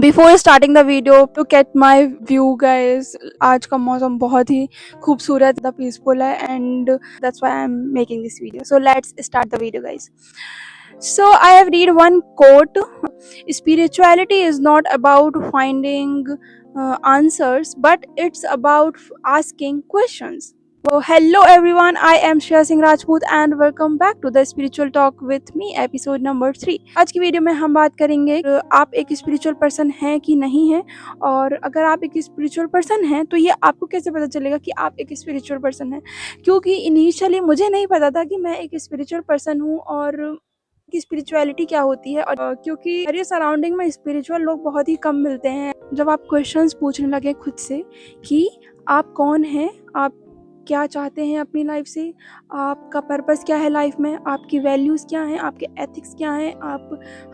Before starting the video to get my view guys, आज का मौसम बहुत ही खूबसूरत द पीसफुल है and that's why I am making this video. So let's start the video guys. So I have read one quote: spirituality is not about finding answers, but it's about asking questions. So hello everyone, I am Shreya Singh Rajput and welcome back to the Spiritual Talk with me, episode number 3. आज की video में हम बात करेंगे आप एक spiritual person हैं कि नहीं है, और अगर आप एक स्पिरिचुअल पर्सन हैं तो ये आपको कैसे पता चलेगा कि आप एक स्पिरिचुअल पर्सन हैं. क्योंकि इनिशियली मुझे नहीं पता था कि मैं एक स्पिरिचुअल पर्सन हूँ और कि स्पिरिचुअलिटी क्या होती है. और क्योंकि मेरे सराउंडिंग में स्पिरिचुअल लोग बहुत ही कम मिलते हैं. जब आप क्वेश्चंस पूछने लगे खुद से कि आप कौन हैं, आप क्या चाहते हैं अपनी लाइफ से, आपका पर्पस क्या है लाइफ में, आपकी वैल्यूज़ क्या हैं, आपके एथिक्स क्या हैं,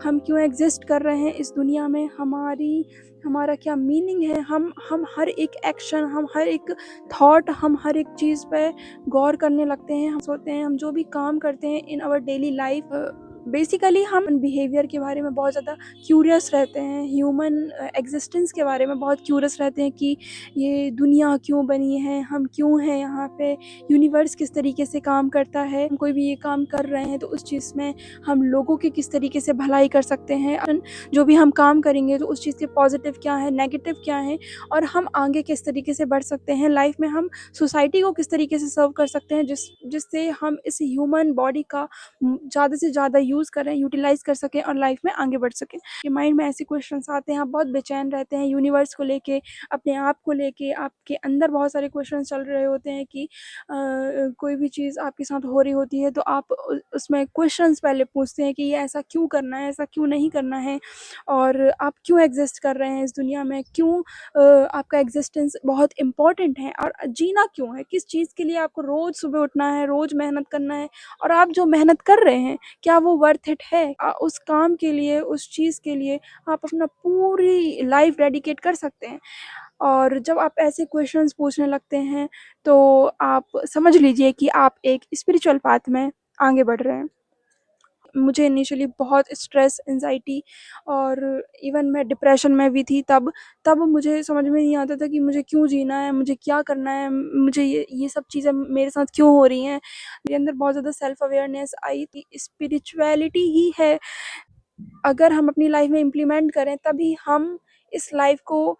हम क्यों एग्जिस्ट कर रहे हैं इस दुनिया में, हमारा क्या मीनिंग है, हम हर एक एक्शन, हम हर एक थॉट, हम हर एक चीज़ पे गौर करने लगते हैं. हम सोचते हैं, हम जो भी काम करते हैं in our daily life, basically हम बिहेवियर के बारे में बहुत ज़्यादा क्यूरियस रहते हैं. ह्यूमन एग्जिस्टेंस के बारे में बहुत क्यूरियस रहते हैं कि ये दुनिया क्यों बनी है, हम क्यों हैं यहाँ पे, यूनिवर्स किस तरीके से काम करता है, हम कोई भी ये काम कर रहे हैं तो उस चीज़ में हम लोगों की किस तरीके से भलाई कर सकते हैं, जो भी हम काम करेंगे तो उस चीज़ के पॉजिटिव क्या है, नेगेटिव क्या है, और हम आगे किस तरीके से बढ़ सकते हैं लाइफ में, हम सोसाइटी को किस तरीके से सर्व कर सकते हैं जिससे हम इस ह्यूमन बॉडी का ज़्यादा से ज़्यादा यूज़ करें, यूटिलाइज कर सकें और लाइफ में आगे बढ़ सकें. कि माइंड में ऐसे क्वेश्चंस आते हैं, आप बहुत बेचैन रहते हैं यूनिवर्स को लेके, अपने आप को लेके, आपके अंदर बहुत सारे क्वेश्चंस चल रहे होते हैं कि कोई भी चीज़ आपके साथ हो रही होती है तो आप उसमें क्वेश्चंस पहले पूछते हैं कि ये ऐसा क्यों करना है, ऐसा क्यों नहीं करना है, और आप क्यों एग्जिस्ट कर रहे हैं इस दुनिया में, क्यों आपका एग्जिस्टेंस बहुत इम्पॉर्टेंट है, और जीना क्यों है, किस चीज़ के लिए आपको रोज़ सुबह उठना है, रोज़ मेहनत करना है, और आप जो मेहनत कर रहे हैं क्या वो वर्थ इट है. उस काम के लिए, उस चीज़ के लिए आप अपना पूरी लाइफ डेडिकेट कर सकते हैं. और जब आप ऐसे क्वेश्चंस पूछने लगते हैं तो आप समझ लीजिए कि आप एक स्पिरिचुअल पाथ में आगे बढ़ रहे हैं. मुझे इनिशियली बहुत स्ट्रेस, एंजाइटी और इवन मैं डिप्रेशन में भी थी. तब मुझे समझ में नहीं आता था कि मुझे क्यों जीना है, मुझे क्या करना है, मुझे ये सब चीज़ें मेरे साथ क्यों हो रही हैं. मेरे अंदर बहुत ज़्यादा सेल्फ अवेयरनेस आई थी. स्पिरिचुअलिटी ही है, अगर हम अपनी लाइफ में इम्प्लीमेंट करें तभी हम इस लाइफ को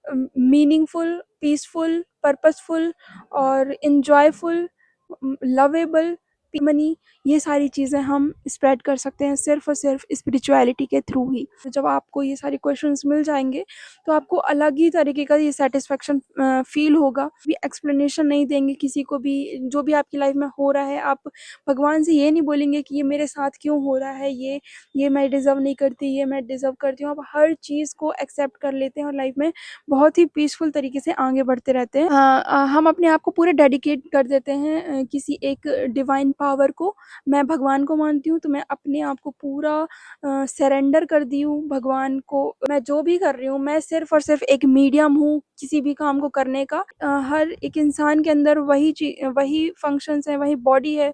मीनिंगफुल, पीसफुल, पर्पसफुल और इंजॉयफुल, लवेबल, मनी, ये सारी चीज़ें हम स्प्रेड कर सकते हैं सिर्फ और सिर्फ स्पिरिचुअलिटी के थ्रू ही. जब आपको ये सारे क्वेश्चंस मिल जाएंगे तो आपको अलग ही तरीके का ये सेटिस्फेक्शन फील होगा. भी एक्सप्लेनेशन नहीं देंगे किसी को भी, जो भी आपकी लाइफ में हो रहा है. आप भगवान से ये नहीं बोलेंगे कि ये मेरे साथ क्यों हो रहा है, ये मैं डिज़र्व नहीं करती, ये मैं डिज़र्व करती हूँ. आप हर चीज़ को एक्सेप्ट कर लेते हैं और लाइफ में बहुत ही पीसफुल तरीके से आगे बढ़ते रहते हैं. हम अपने आप को पूरे डेडिकेट कर देते हैं किसी एक डिवाइन पावर को. मैं भगवान को मानती हूँ तो मैं अपने आप को पूरा सरेंडर कर दी हूँ भगवान को. मैं जो भी कर रही हूँ मैं सिर्फ और सिर्फ एक मीडियम हूँ किसी भी काम को करने का. हर एक इंसान के अंदर वही फंक्शंस हैं, वही बॉडी है,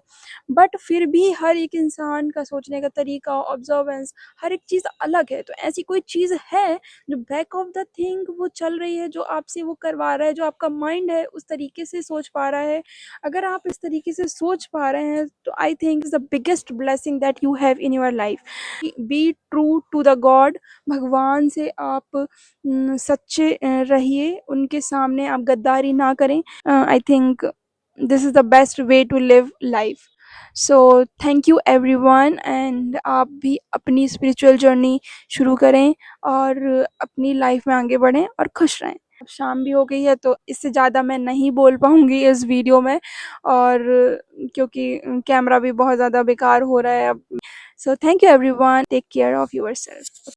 बट फिर भी हर एक इंसान का सोचने का तरीका, ऑब्जर्वेंस, हर एक चीज़ अलग है. तो ऐसी कोई चीज़ है जो बैक ऑफ द थिंग वो चल रही है, जो आपसे वो करवा रहा है, जो आपका माइंड है उस तरीके से सोच पा रहा है. अगर आप इस तरीके से सोच पा रहे हैं तो I think is the biggest blessing that you have in your life. Be true to the god. भगवान से आप सच्चे रहिए, उनके सामने आप गद्दारी ना करें. I think this is the best way to live life. So thank you everyone, and आप भी अपनी स्पिरिचुअल जर्नी शुरू करें और अपनी लाइफ में आगे बढ़ें और खुश रहें. अब शाम भी हो गई है तो इससे ज़्यादा मैं नहीं बोल पाऊँगी इस वीडियो में, और क्योंकि कैमरा भी बहुत ज़्यादा बेकार हो रहा है अब. So thank you everyone, take care of yourself.